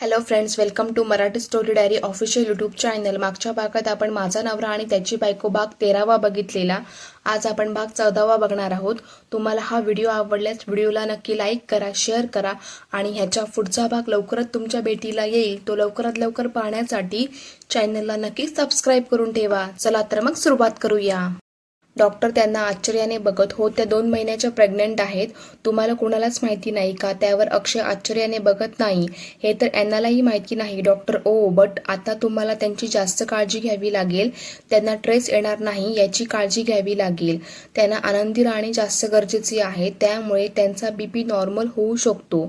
Hello friends, welcome to Marathi story diary official YouTube channel. मागच्या भागात आपण माझा नवरा आणि त्याची बायको भाग 13वा बघितलेला. आज आपण भाग 14वा बघणार आहोत. तुम्हाला हा व्हिडिओ आवडल्यास व्हिडिओला नक्की लाईक करा, शेअर करा आणि ह्याच्या पुढचा भाग लवकरच तुमच्या भेटीला येईल. तो लवकरात लवकर पाहण्यासाठी चॅनलला नक्की सबस्क्राईब करून ठेवा. चला तर मग सुरुवात करूया. डॉक्टर त्यांना आश्चर्याने बघत, हो त्या 2 महिन्याच्या प्रेग्नंट आहेत, तुम्हाला कोणालाच माहिती नाही का? त्यावर अक्षय आश्चर्याने बघत, नाही, हे तर अॅनालाही माहिती नाही. डॉक्टर, ओ बट आता तुम्हाला त्यांची जास्त काळजी घ्यावी लागेल. त्यांना ट्रेस येणार नाही याची काळजी घ्यावी लागेल. त्यांना आनंदी राहणे जास्त गरजेचे आहे, त्यामुळे त्यांचा बीपी नॉर्मल होऊ शकतो.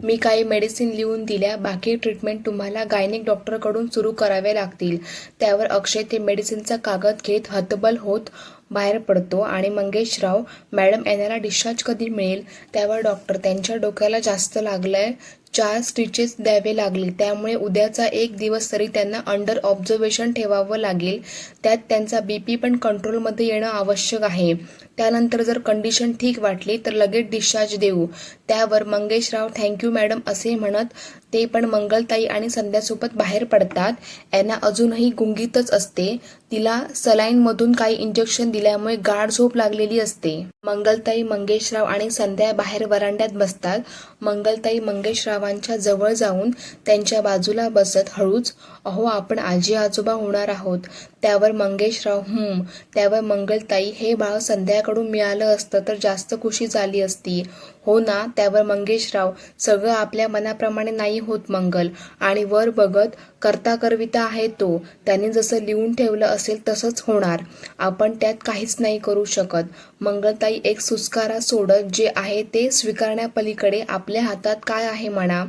मी काही मेडिसिन लिहून दिल्या, बाकी ट्रीटमेंट तुम्हाला गायनिक डॉक्टरकडून सुरू कराव्या लागतील. त्यावर अक्षय ते मेडिसिनचा कागद घेत हतबल होत बाहेर पडतो आणि मंगेशराव, मॅडम अॅनाला डिस्चार्ज कधी मिळेल? त्यावर डॉक्टर, त्यांच्या डोक्याला जास्त लागलंय, 4 स्टिचेस द्यावे लागले, त्यामुळे उद्याचा 1 दिवस तरी त्यांना अंडर ऑब्झर्वेशन ठेवावं लागेल. त्यात त्यांचा बीपी पण कंट्रोलमध्ये येणं आवश्यक आहे. त्यानंतर जर कंडिशन ठीक वाटली तर लगेच डिस्चार्ज देऊ. त्यावर मंगेशराव, थँक्यू मॅडम असे म्हणत ते पण मंगलताई आणि संध्यासोबत बाहेर पडतात. अॅना अजूनही गुंगीतच असते. तिला सलाईनमधून काही इंजेक्शन दिल्यामुळे गाढ झोप लागलेली असते. मंगलताई, मंगेशराव आणि संध्या बाहेर वरांड्यात बसतात. मंगलताई मंगेशरावांच्या जवळ जाऊन त्यांच्या बाजूला बसत हळूच, अहो आपण आजी आजोबा होणार आहोत. त्यावर मंगेशराव, त्यावर मंगलताई, हे बाळ संध्याकडून मिळालं असतं तर जास्त खुशी झाली असती. हो ना? त्यावर मंगेशराव, सगळं आपल्या मनाप्रमाणे नाही होत मंगल. आणि वर बघत, करता करविता आहे तो, त्याने जसं लिहून ठेवलं असेल तसंच होणार, आपण त्यात काहीच नाही करू शकत. मंगलताई एक सुस्कारा सोडत, जे आहे ते स्वीकारण्यापलीकडे आपल्या हातात काय आहे म्हणा.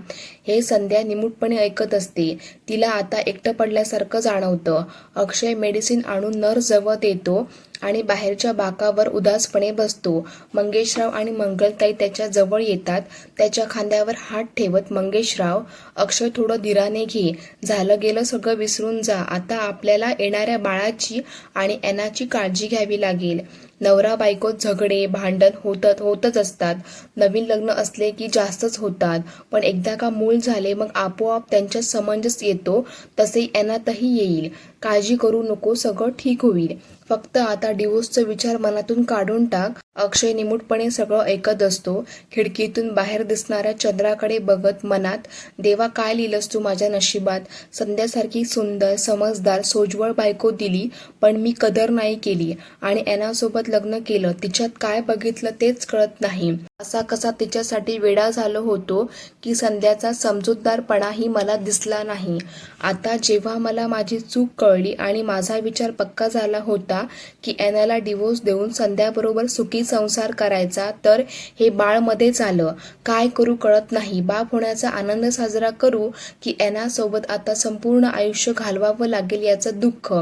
हे संध्या निमूटपणे ऐकत असते. तिला आता एकटं पडल्यासारखं जाणवतं. अक्षय मेडिसिन आणून नर्स जवळ येतो आणि बाहेरच्या बाकावर उदासपणे बसतो. मंगेशराव आणि मंगलताई त्याच्या जवळ येतात. त्याच्या खांद्यावर हात ठेवत मंगेशराव, अक्षय थोडं धीराने घे, झालं गेलं सगळं विसरून जा. आता आपल्याला येणाऱ्या बाळाची आणि अॅनाची काळजी घ्यावी लागेल. नवरा बायकोत झगडे भांडण होतच असतात. नवीन लग्न असले की जास्तच होतात, पण एकदा का मूल झाले मग आपोआप त्यांच्यात समंजस येतो. तसे अॅनातही येईल. काळजी करू नको, सगळं ठीक होईल. फक्त आता डिवोर्सचा विचार मनातून काढून टाक. अक्षय निमूटपणे सगळं ऐकत असतो. खिडकीतून बाहेर दिसणाऱ्या चंद्राकडे बघत मनात, देवा काय लिहिलंस तू माझ्या नशिबात? संध्यासारखी सुंदर, समजदार, सोज्वळ बायको दिली, पण मी कदर नाही केली आणि अॅनासोबत लग्न केलं. तिच्यात काय बघितलं तेच कळत नाही. असा कसा तिच्यासाठी वेडा झालो होतो की संध्याचा समजूतदारपणाही मला दिसला नाही. आता जेव्हा मला माझी चूक कळली आणि माझा विचार पक्का झाला होता की अॅनाला डिवोर्स देऊन संध्याबरोबर सुखी संसार करायचा, तर हे बाळ मध्येच आलं. काय करू कळत नाही. बाप होण्याचा आनंद साजरा करू की अॅनासोबत आता संपूर्ण आयुष्य घालवावं लागेल याचं दुःख?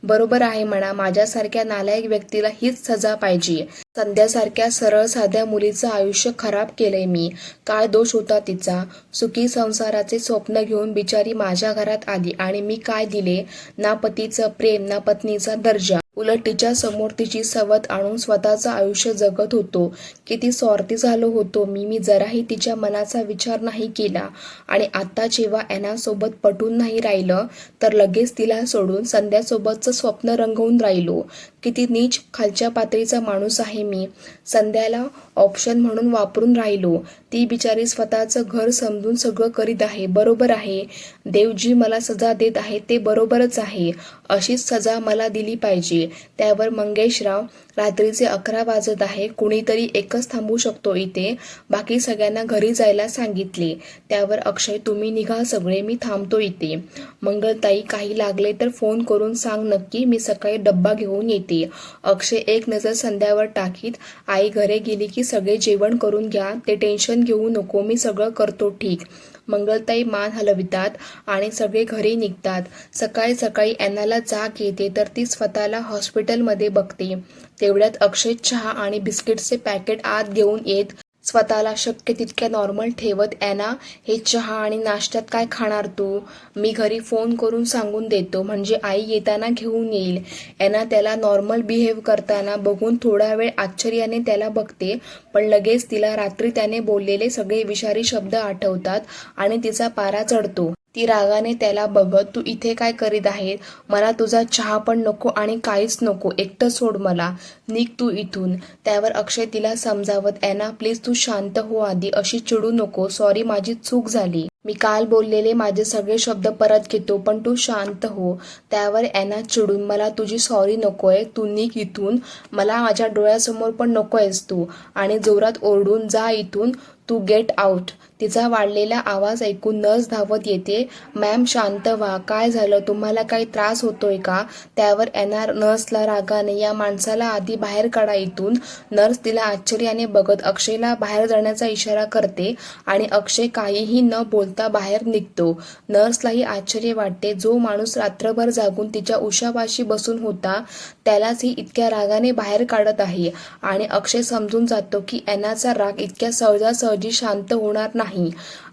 बरोबर आहे म्हणा, माझ्यासारख्या नालायक व्यक्तीला हीच सजा पाहिजे. संध्यासारख्या सरळ साध्या मुलीचं आयुष्य खराब केलंय मी. काय दोष होता तिचा? सुखी संसाराचे स्वप्न घेऊन बिचारी माझ्या घरात आली आणि मी काय दिले? ना पतीचं प्रेम, ना पत्नीचा दर्जा. उलट तिच्या समोर तिची सवत आणून स्वतःचं आयुष्य जगत होतो. किती स्वार्थी झालो होतो मी जराही तिच्या मनाचा विचार नाही केला. आणि आता जेव्हा अॅनासोबत पटून नाही राहिलं तर लगेच तिला सोडून संध्यासोबतचं स्वप्न रंगवून राहिलो. किती नीच, खालच्या पातळीचा माणूस आहे मी. संध्याला ऑप्शन म्हणून वापरून राहिलो. ती बिचारी स्वतःचं घर समजून सगळं करीत आहे. बरोबर आहे. देव जी मला सजा देत आहे ते बरोबरच आहे. अशीच सजा मला दिली पाहिजे. त्यावर मंगेशराव, रात्रीचे 11 वाजत आहे, कुणीतरी एकच थांबू शकतो इथे, बाकी सगळ्यांना घरी जायला सांगितले. त्यावर अक्षय, तुम्ही निघा सगळे, मी थांबतो इथे. मंगलताई, काही लागले तर फोन करून सांग नक्की, मी सकाळी डब्बा घेऊन येते. अक्षय एक नजर संध्यावर टाकीत, आई घरी गेली की सगळे जेवण करून घ्या, ते टेन्शन घेऊ नको, मी सगळं करतो ठीक. मंगलताई मान हलवितात आणि सगळे घरी निघतात. सकाळी सकाळी अॅनाला जाग येते तर ती स्वतःला हॉस्पिटलमध्ये बघते. तेवढ्यात अक्षय चहा आणि बिस्किटचे पॅकेट आत घेऊन येत स्वतःला शक्य तितक्या नॉर्मल ठेवत ॲना, हे चहा आणि नाश्त्यात काय खाणार तू? मी घरी फोन करून सांगून देतो, म्हणजे आई येताना घेऊन येईल. ॲना त्याला नॉर्मल बिहेव करताना बघून थोडा वेळ आश्चर्याने त्याला बघते, पण लगेच तिला रात्री त्याने बोललेले सगळे विषारी शब्द आठवतात आणि तिचा पारा चढतो. ती रागाने त्याला बघत, तू इथे काय करीत आहे? मला तुझा चहा पण नको आणि काहीच नको, एकटं सोड मला, निघ तू इथून. त्यावर अक्षय तिला समजावत, ॲना प्लीज तू शांत हो आधी, अशी चिडू नको, सॉरी माझी चूक झाली. मी काल बोललेले माझे सगळे शब्द परत घेतो, पण तू शांत हो. त्यावर ॲना चिडून, मला तुझी सॉरी नकोय, तू निघ इथून, मला माझ्या डोळ्यासमोर पण नकोयस तू. आणि जोरात ओरडून, जा इथून, तू गेट आउट. तिचा वाढलेला आवाज ऐकून नर्स धावत येते. मॅम शांत व्हा, काय झालं, तुम्हाला काही त्रास होतोय का? त्यावर ॲना नर्सला रागाने, या माणसाला आधी बाहेर काढा इथून. नर्स तिला आश्चर्याने बघत अक्षयला बाहेर जाण्याचा इशारा करते आणि अक्षय काहीही न बोलता बाहेर निघतो. नर्सलाही आश्चर्य वाटते, जो माणूस रात्रभर जागून तिच्या उशापाशी बसून होता त्यालाच ही इतक्या रागाने बाहेर काढत आहे. आणि अक्षय समजून जातो की ॲनाचा राग इतक्या सहजासहजी शांत होणार नाही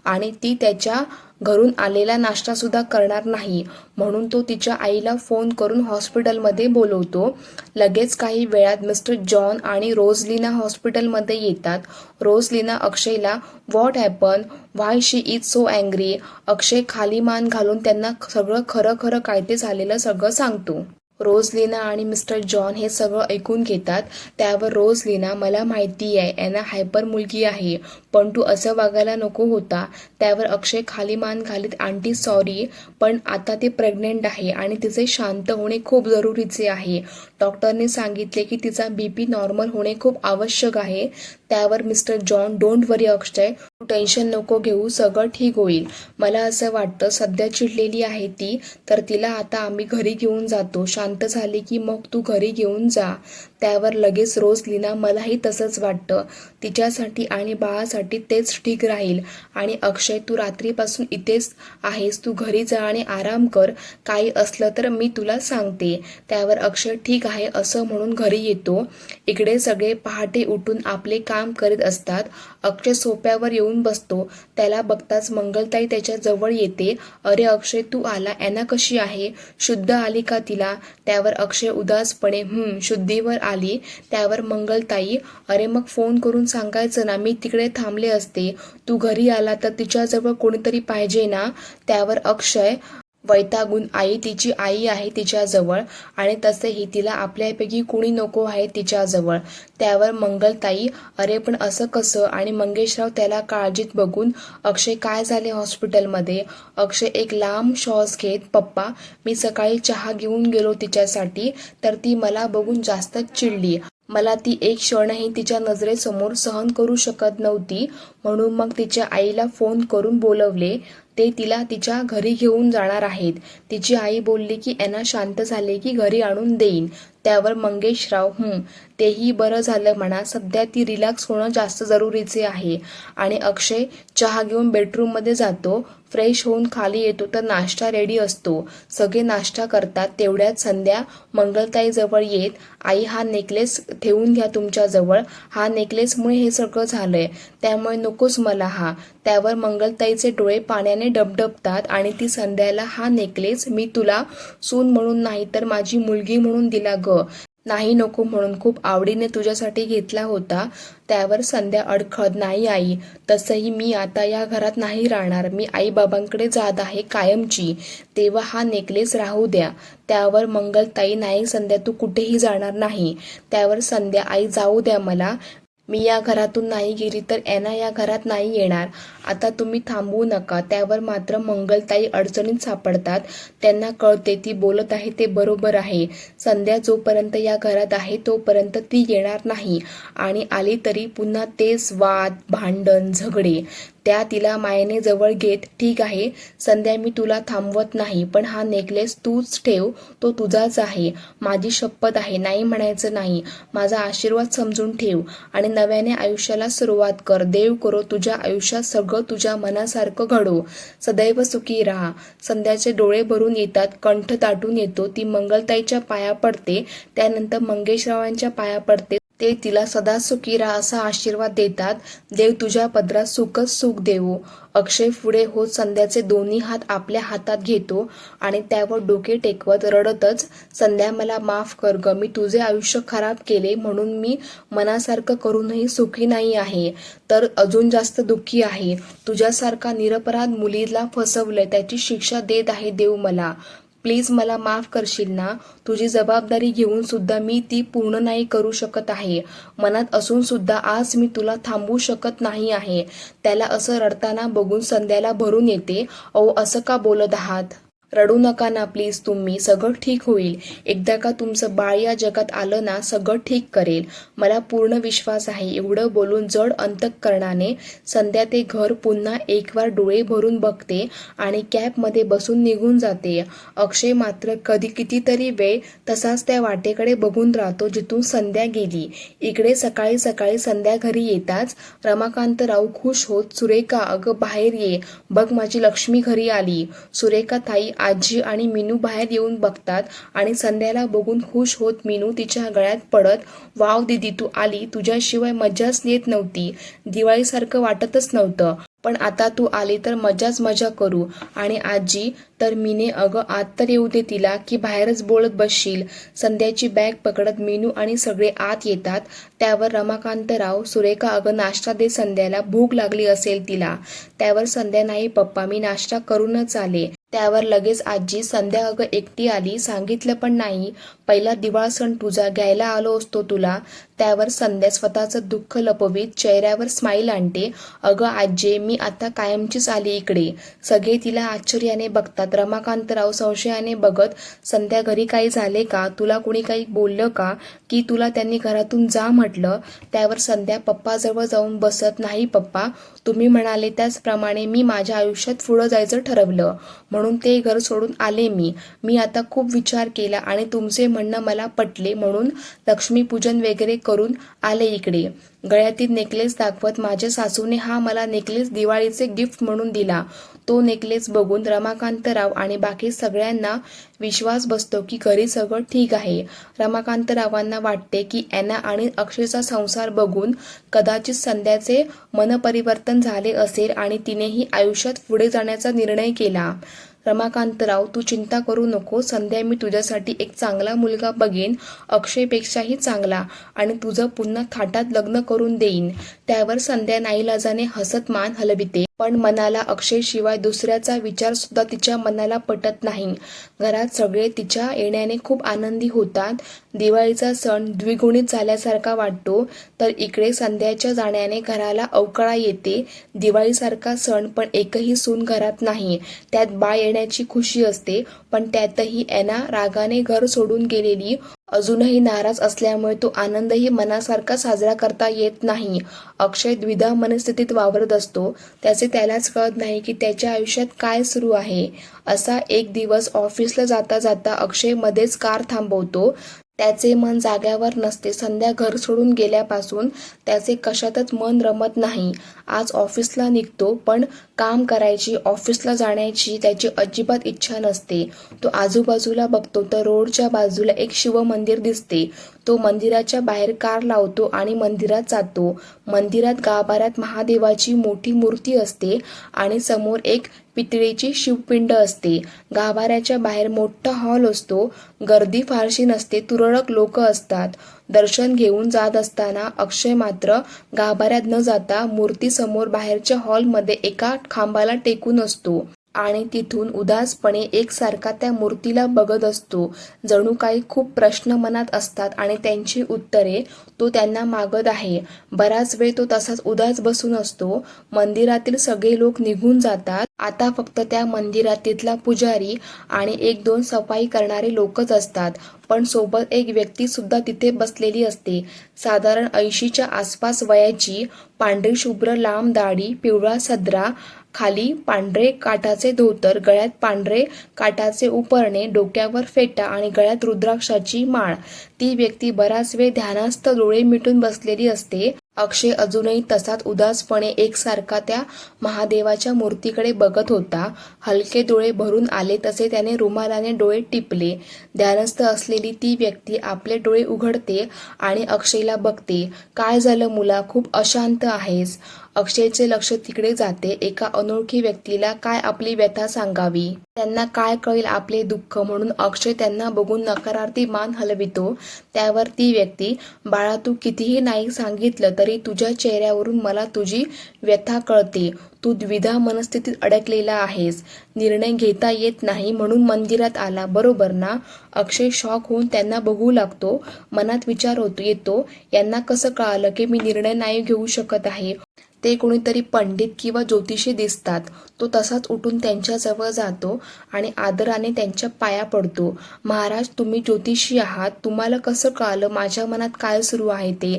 आणि ती त्याच्या घरून आलेला नाश्ता सुद्धा करणार नाही, म्हणून तो तिच्या आईला फोन करून हॉस्पिटलमध्ये बोलवतो. लगेच काही वेळात मिस्टर जॉन आणि रोझलिना हॉस्पिटलमध्ये येतात. रोझलिना अक्षयला, what happen, why she is so angry. Akshay खाली मान घालून त्यांना सगळं खरं खरं काय ते झालेलं सगळं सांगतो. रोझलिना आणि मिस्टर जॉन हे सगळं ऐकून घेतात. त्यावर रोझलिना, मला माहिती आहे ॲना हायपर मुलगी आहे, पण तू असं वागायला नको होता. त्यावर अक्षय खाली मान घालीत, आंटी सॉरी, पण आता ती प्रेग्नेंट आहे आणि तिचे शांत होणे खूप जरुरीचे आहे. डॉक्टरने सांगितले की तिचा BP नॉर्मल होणे खूप आवश्यक आहे. त्यावर mister John, don't worry Akshay, तू टेन्शन नको घेऊ, सगळं ठीक होईल. मला असं वाटतं सध्या चिडलेली आहे ती, तर तिला आता आम्ही घरी घेऊन जातो, शांत झाली की मग तू घरी घेऊन जा. त्यावर लगेच रोझलिना, मलाही तसंच वाटतं, तिच्यासाठी आणि बाळासाठी तेच ठीक राहील. आणि अक्षय तू रात्रीपासून इथेच आहेस, तू घरी जा आणि आराम कर, काही असलं तर मी तुला सांगते. त्यावर अक्षय ठीक आहे असं म्हणून घरी येतो. इकडे सगळे पहाटे उठून आपले काम करीत असतात. अक्षय सोफ्यावर येऊन बसतो. त्याला बघताच मंगलताई त्याच्या जवळ येते. अरे अक्षय तू आला, ॲना कशी आहे, शुद्ध आली का तिला? त्यावर अक्षय उदासपणे, शुद्धीवर आली. त्यावर मंगलताई, अरे मग फोन करून सांगायचं ना, मी तिकडे थांबले असते, तू घरी आला तर तिच्याजवळ कोणीतरी पाहिजे ना. त्यावर अक्षय वैतागून, आई तिची आई आहे तिच्याजवळ आणि तसेही तिला आपल्यापैकी कुणी नको आहे तिच्याजवळ. त्यावर मंगलताई, अरे पण असं कसं? आणि मंगेशराव त्याला काळजीत बघून, अक्षय काय झाले हॉस्पिटलमध्ये? अक्षय एक लांब श्वास घेत, पप्पा मी सकाळी चहा घेऊन गेलो तिच्यासाठी, तर ती मला बघून जास्तच चिडली. मला ती एक क्षणही तिच्या नजरेसमोर सहन करू शकत नव्हती, म्हणून मग तिच्या आईला फोन करून बोलवले. ते तिला तिच्या घरी घेऊन जाणार आहेत. तिची आई बोलली की ॲना शांत झाले की घरी आणून देईन. त्यावर मंगेशराव, तेही बरं झालं म्हणा, सध्या ती रिलॅक्स होणं जास्त जरुरीचे आहे. आणि अक्षय चहा घेऊन बेडरूममध्ये जातो. फ्रेश होऊन खाली येतो तर नाश्ता रेडी असतो. सगळे नाश्ता करतात. तेवढ्यात संध्या मंगलताईजवळ येत, आई हा नेकलेस ठेवून घ्या तुमच्याजवळ, हा नेकलेसमुळे हे सगळं झालंय, त्यामुळे नकोच मला हा. त्यावर मंगलताईचे डोळे पाण्याने डबडबतात आणि ती संध्याला, हा नेकलेस मी तुला सून म्हणून नाही तर माझी मुलगी म्हणून दिला ग, नाही नको म्हणून खूप आवडीने तुझ्यासाठी घेतला होता. त्यावर संध्या अडखळत, नाही आई, तसंही मी आता या घरात नाही राहणार, मी आईबाबांकडे जात आहे कायमची, तेव्हा हा नेकलेस राहू द्या. त्यावर मंगलताई, नाही संध्या तू कुठेही जाणार नाही. त्यावर संध्या, आई जाऊ द्या मला, मी या घरातून नाही गेली तर ॲना या घरात नाही येणार, आता तुम्ही थांबवू नका. त्यावर मात्र मंगलताई अडचणीत सापडतात. त्यांना कळते ती बोलत आहे ते बरोबर आहे. संध्या जोपर्यंत या घरात आहे तोपर्यंत ती येणार नाही आणि आली तरी पुन्हा तेच वाद, भांडण, झगडे. त्या तिला मायेने जवळ घेत, ठीक आहे संध्या मी तुला थांबवत नाही, पण हा नेकलेस तूच ठेव, तो तुझाच आहे, माझी शपथ आहे, नाही म्हणायचं नाही, माझा आशीर्वाद समजून ठेव आणि नव्याने आयुष्याला सुरुवात कर. देव करो तुझ्या आयुष्यात सगळं तुझ्या मनासारखं घडो, सदैव सुखी राहा. संध्याचे डोळे भरून येतात, कंठ दाटून येतो. ती मंगलताईच्या पाया पडते, त्यानंतर मंगेशरावांच्या पाया पडते. ते तिला सदा सुखी राहा असा आशीर्वाद देतात. देव तुझ्या पदरात सुखच सुख देवो. अक्षय पुढे होत संध्याचे दोन्ही हात आपल्या हातात घेतो आणि त्यावर डोके टेकवत रडतच, संध्या मला माफ कर ग, मी तुझे आयुष्य खराब केले म्हणून मी मनासारखं करूनही सुखी नाही आहे, तर अजून जास्त दुःखी आहे. तुझ्यासारखा निरपराध मुलीला फसवलंय, त्याची शिक्षा देत आहे देव मला. प्लीज मला माफ करशील ना. तुझी जबाबदारी घेऊन सुद्धा मी ती पूर्ण नाही करू शकत आहे. मनात असून सुद्धा आज मी तुला थांबवू शकत नाही आहे. त्याला असं रडताना बघून संध्याला भरून येते. अहो असं का बोलत आहात? रडू नका ना प्लीज तुम्ही, सगळं ठीक होईल. एकदा का तुमचं बाळ या जगात आलं ना सगळं ठीक करेल, मला पूर्ण विश्वास आहे. एवढं बोलून जड अंतःकरणाने संध्या ते घर पुन्हा एकवार डोळे भरून बघते आणि कॅबमध्ये बसून निघून जाते. अक्षय मात्र कितीतरी वेळ तसाच त्या वाटेकडे बघून राहतो जिथून संध्या गेली. इकडे सकाळी सकाळी संध्या घरी येताच रमाकांतराव खुश होत, सुरेखा अगं बाहेर ये, बघ माझी लक्ष्मी घरी आली. सुरेखा ताई, आजी आणि मीनू बाहेर येऊन बघतात आणि संध्याला बघून खुश होत मीनू तिच्या गळ्यात पडत, वाव दीदी तू आली, तुझ्याशिवाय मजाच येत नव्हती, दिवाळीसारखं वाटतच नव्हतं, पण आता तू आली तर मजाच मजा करू. आणि आजी तर मीने, अगं आत तर येऊ दे तिला, की बाहेरच बोलत बसशील. संध्याची बॅग पकडत मीनू आणि सगळे आत येतात. त्यावर रमाकांतराव, सुरेखा अगं नाश्ता दे संध्याला, भूक लागली असेल तिला. त्यावर संध्या, नाही पप्पा मी नाश्ता करूनच आले. त्यावर लगेच आजी, संध्या अगं एकटी आली, सांगितलं पण नाही, पहिला दिवाळ सण तुझा, घ्यायला आलो असतो तुला. त्यावर संध्या स्वतःचं दुःख लपवीत चेहऱ्यावर स्माईल आणते, अगं आजी मी आता कायमचीच आली इकडे. सगळे तिला आश्चर्याने बघतात. रमाकांतराव संशयाने बघत, संध्या घरी काही झाले का, तुला कुणी काही बोललं का, की तुला त्यांनी घरातून जा म्हटलं. त्यावर संध्या पप्पाजवळ जाऊन बसत, नाही पप्पा, तुम्ही म्हणाले त्याचप्रमाणे मी माझ्या आयुष्यात पुढं जायचं ठरवलं म्हणून ते घर सोडून आले. मी आता खूप विचार केला आणि तुमचे म्हणणं मला पटले म्हणून लक्ष्मीपूजन वगैरे करून आले इकडे. गळ्यातील नेकलेस दाखवत, माझ्या सासूने हा मला नेकलेस दिवाळीचे गिफ्ट म्हणून दिला. तो नेकलेस बघून रमाकांतराव आणि बाकी सगळ्यांना विश्वास बसतो की घरी सगळं ठीक आहे. रमाकांतरावांना वाटते की ॲना आणि अक्षयचा संसार बघून कदाचित संध्याचे मनपरिवर्तन झाले असेल आणि तिनेही आयुष्यात पुढे जाण्याचा निर्णय केला. रमाकांतराव तू चिंता करू नको संध्या, मी तुझ्यासाठी एक चांगला मुलगा बघेन, अक्षयपेक्षाही चांगला, आणि तुझं पुन्हा थाटात लग्न करून देईन. त्यावर संध्या नाईलाजाने हसत मान हलविते, पण मनाला अक्षयशिवाय दुसऱ्याचा विचार सुद्धा तिच्या मनाला पटत नाही. घरात सगळे तिच्या येण्याने खूप आनंदी होतात. दिवाळीचा सण द्विगुणित झाल्यासारखा वाटतो, तर इकडे संध्याच्या जाण्याने घराला अवकळा येते. दिवाळीसारखा सण पण एकही सून घरात नाही, त्यात बाळ येण्याची खुशी असते, पण त्यातही ॲना रागाने घर सोडून गेलेली अजूनही नाराज असल्यामुळे तो आनंदही मनासारखा साजरा करता येत नाही. अक्षय द्विधा मनस्थितीत वावरत असतो. त्यालाच कळत नाही की त्याच्या आयुष्यात काय सुरू आहे. असा एक दिवस ऑफिसला जाता जाता अक्षय मध्येच कार थांबवतो. त्याचे मन जाग्यावर नसते. संध्या घर सोडून गेल्यापासून त्याचे कशातच मन रमत नाही. आज ऑफिसला निघतो, पण काम करायची, ऑफिसला जाण्याची त्याची अजिबात इच्छा नसते. तो आजूबाजूला बघतो तर रोडच्या बाजूला एक शिवमंदिर दिसते. तो मंदिराच्या बाहेर कार लावतो आणि मंदिरात जातो. मंदिरात गाभाऱ्यात महादेवाची मोठी मूर्ती असते आणि समोर एक पितळेची शिवपिंड असते. गाभाऱ्याच्या बाहेर मोठा हॉल असतो. गर्दी फारशी नसते, तुरळक लोक असतात. दर्शन घेऊन जात असताना अक्षय मात्र गाभाऱ्यात न जाता मूर्तीसमोर बाहेरच्या हॉलमध्ये एका खांबाला टेकून असतो आणि तिथून उदासपणे एकसारखा त्या मूर्तीला बघत असतो. जणू काही खूप प्रश्न मनात असतात आणि त्यांची उत्तरे तो त्यांना मागत आहे. बराच वेळ तो तसाच उदास बसून असतो. मंदिरातील सगळे लोक निघून जातात. आता फक्त त्या मंदिरात तिथला पुजारी आणि एक दोन सफाई करणारे लोकच असतात. पण सोबत एक व्यक्ती सुद्धा तिथे बसलेली असते. साधारण 80च्या आसपास वयाची, पांढरी शुभ्र लांब दाढी, पिवळा सदरा, खाली पांढरे काठाचे धोतर, गळ्यात पांढरे काठाचे उपरणे, डोक्यावर फेटा आणि गळ्यात रुद्राक्षाची माळ. ती व्यक्ती बराच वेळ ध्यानास्थ डोळे मिटून बसलेली असते. अक्षय अजूनही तसाच उदासपणे एकसारखा त्या महादेवाच्या मूर्तीकडे बघत होता. हलके डोळे भरून आले तसे त्याने रुमालाने डोळे टिपले. ध्यानस्थ असलेली ती व्यक्ती आपले डोळे उघडते आणि अक्षयला बघते. काय झालं मुला, खूप अशांत आहेस? अक्षयचे लक्ष तिकडे जाते. एका अनोळखी व्यक्तीला काय आपली व्यथा सांगावी, त्यांना काय कळेल आपले दुःख, म्हणून अक्षय त्यांना बघून नकारार्थी मान हलवितो. त्यावर ती व्यक्ती, बाळा तू कितीही नाही सांगितलं तरी तुझ्या चेहऱ्यावरून मला तुझी व्यथा कळते. तू द्विधा मनस्थितीत अडकलेला आहेस. निर्णय घेता येत नाही म्हणून मंदिरात आला, बरोबर ना? अक्षय शॉक होऊन त्यांना बघू लागतो. मनात विचार येतो, यांना कसं कळालं की मी निर्णय नाही घेऊ शकत आहे? ते कोणीतरी पंडित किंवा ज्योतिषी दिसतात. तो तसाच उठून त्यांच्याजवळ जातो आणि आदराने त्यांच्या पाया पडतो. महाराज, तुम्ही ज्योतिषी आहात, तुम्हाला कसं कळालं माझ्या मनात काय सुरू आहे ते?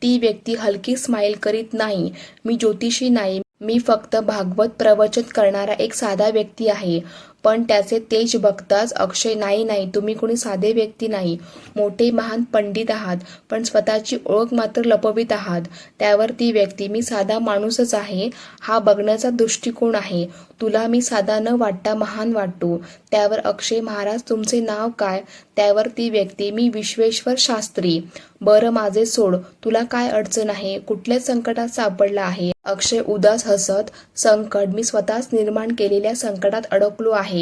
ती व्यक्ती हलकी स्माईल करीत, नाही मी ज्योतिषी नाही, मी फक्त भागवत प्रवचन करणारा एक साधा व्यक्ती आहे. पण त्याचे तेज बघताच अक्षय, नाही तुम्ही कोणी साधे व्यक्ती नाही, मोठे महान पंडित आहात, पण स्वतःची ओळख मात्र लपवित आहात. त्यावर ती व्यक्ती, मी साधा माणूसच आहे, हा बघण्याचा दृष्टिकोन आहे, तुला मी साधा न वाटता महान वाटतो. त्यावर अक्षय, महाराज तुमचे नाव काय? त्यावर ती व्यक्ती, मी विश्वेश्वर शास्त्री. बरं माझे सोड, तुला काय अडचण आहे, कुठल्या संकटात सापडला आहे? अक्षय उदास हसत, संकट, मी स्वतःच निर्माण केलेल्या संकटात अडकलो आहे.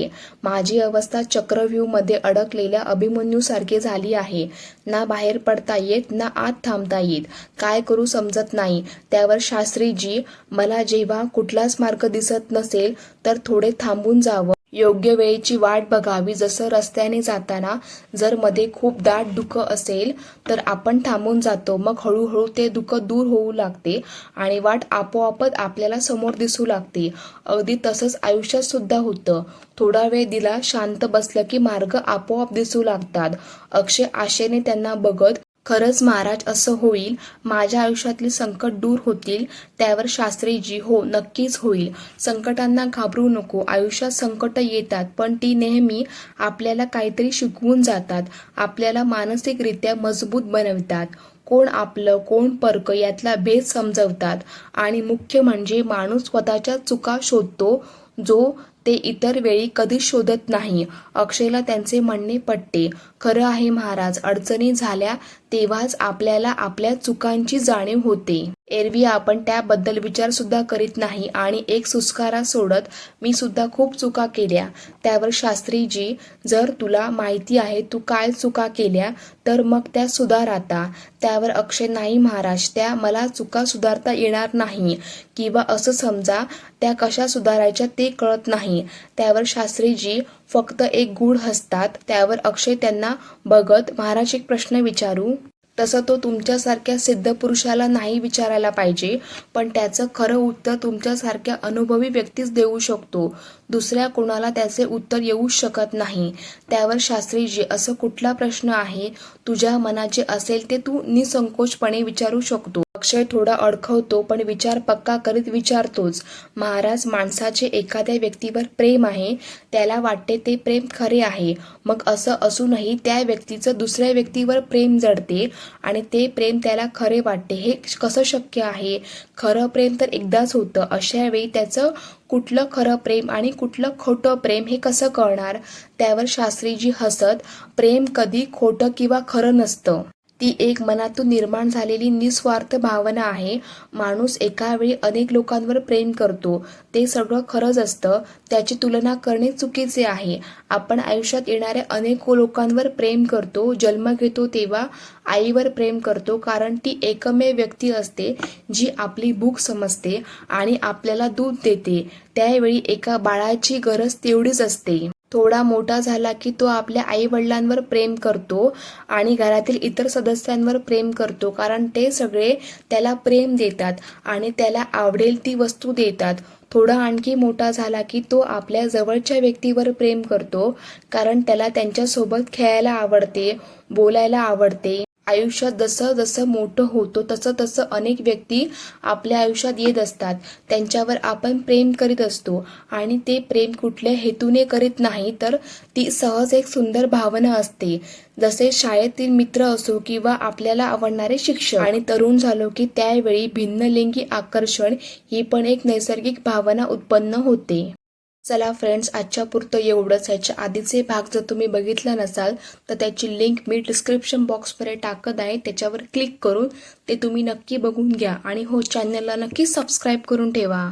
माझी अवस्था चक्रव्यूहमध्ये अडकलेल्या अभिमन्यूसारखी झाली आहे. ना बाहेर पडता येत ना आत थांबता येत, काय करू समजत नाही. त्यावर शास्त्रीजी, मला जेव्हा कुठलाच मार्ग दिसत नसेल तर थोडे थांबून जावं, योग्य वेळेची वाट बघावी. जसं रस्त्याने जाताना जर मध्ये खूप दाट धुकं असेल तर आपण थांबून जातो, मग हळूहळू ते धुकं दूर होऊ लागते आणि वाट आपोआपच आपल्याला समोर दिसू लागते. अगदी तसंच आयुष्यात सुद्धा होतं. थोडा वेळ दिला, शांत बसलं की मार्ग आपोआप दिसू लागतात. अक्षय आशेने त्यांना बघत, खरंच महाराज असं होईल? माझ्या आयुष्यातली संकट दूर होतील? त्यावर शास्त्रीजी, हो नक्कीच होईल. संकटांना घाबरू नको. आयुष्यात संकट येतात पण ती नेहमी आपल्याला काहीतरी शिकवून जातात, आपल्याला मानसिकरित्या मजबूत बनवतात. कोण आपलं कोण परक यातला भेद समजवतात आणि मुख्य म्हणजे माणूस स्वतःच्या चुका शोधतो, जो ते इतर वेळी कधीच शोधत नाही. अक्षयला त्यांचे म्हणणे पटते. खरं आहे महाराज, अडचणी झाल्या तेव्हाच आपल्याला आपल्या चुकांची जाणीव होते. एरवी आपण त्याबद्दल विचार सुद्धा करीत नाही आणि एक सुस्कारा सोडत, मी सुद्धा खूप चुका केल्या. त्यावर शास्त्रीजी, जर तुला माहिती आहे तू काय चुका केल्या तर मग त्या सुधार आता. त्यावर अक्षय, नाही महाराज, त्या मला चुका सुधारता येणार नाही, किंवा असं समजा त्या कशा सुधारायच्या ते कळत नाही. त्यावर शास्त्रीजी फक्त एक गूढ हसतात. त्यावर अक्षय त्यांना बघत, महाराज एक प्रश्न विचारू? तसं तो तुमच्यासारख्या सिद्ध पुरुषाला नाही विचारायला पाहिजे, पण त्याचं खरं उत्तर तुमच्यासारख्या अनुभवी व्यक्तीच देऊ शकतो, दुसऱ्या कोणाला त्याचे उत्तर येऊ शकत नाही. त्यावर शास्त्रीजी, असं कुठला प्रश्न आहे? तुझ्या मनात जे असेल ते तू निसंकोचपणे विचारू शकतो. अक्षय थोडा अडखळतो पण विचार पक्का करीत विचारतोच, महाराज माणसाचे एखाद्या व्यक्तीवर प्रेम आहे, त्याला वाटते ते प्रेम खरे आहे, मग असं असूनही त्या व्यक्तीचं दुसऱ्या व्यक्तीवर प्रेम जडते आणि ते प्रेम त्याला खरे वाटते, हे कसं शक्य आहे? खरं प्रेम तर एकदाच होतं, अशा वेळी त्याचं कुठलं खरं प्रेम आणि कुठलं खोटं प्रेम हे कसं कळणार? त्यावर शास्त्रीजी हसत, प्रेम कधी खोटं किंवा खरं नसतं, ती एक मनातून निर्माण झालेली निस्वार्थ भावना आहे. माणूस एका वेळी अनेक लोकांवर प्रेम करतो, ते सगळं खरंच असतं, त्याची तुलना करणे चुकीचे आहे. आपण आयुष्यात येणाऱ्या अनेक लोकांवर प्रेम करतो, जन्म घेतो तेव्हा आईवर प्रेम करतो, कारण ती एकमेव व्यक्ती असते जी आपली भूक समजते आणि आपल्याला दूध देते. त्यावेळी एका बाळाची गरज तेवढीच असते. थोडा मोठा झाला की तो आपल्या आई वडिलांवर प्रेम करतो आणि घरातील इतर सदस्यांवर प्रेम करतो, कारण ते सगळे त्याला प्रेम देतात आणि त्याला आवडेल ती वस्तू देतात. थोडा आणखी मोठा झाला की तो आपल्या जवळच्या व्यक्तीवर प्रेम करतो, कारण त्याला त्यांच्यासोबत खेळायला आवडते, बोलायला आवडते, आयुष्यात जसं जसं मोठं होतो तसं तसं अनेक व्यक्ती आपल्या आयुष्यात येत असतात. त्यांच्यावर आपण प्रेम करीत असतो आणि ते प्रेम कुठल्या हेतूने करीत नाही, तर ती सहज एक सुंदर भावना असते. जसे शाळेतील मित्र असो किंवा आपल्याला आवडणारे शिक्षक. आणि तरुण झालो की त्यावेळी भिन्नलिंगी आकर्षण ही पण एक नैसर्गिक भावना उत्पन्न होते. चला फ्रेंड्स, आजच्या पुरतं एवढंच. ह्याच्या आधीचे भाग जर तुम्ही बघितलं नसाल तर त्याची लिंक मी डिस्क्रिप्शन बॉक्समध्ये टाकत आहे, त्याच्यावर क्लिक करून ते तुम्ही नक्की बघून घ्या. आणि हो, चॅनलला नक्की सबस्क्राईब करून ठेवा.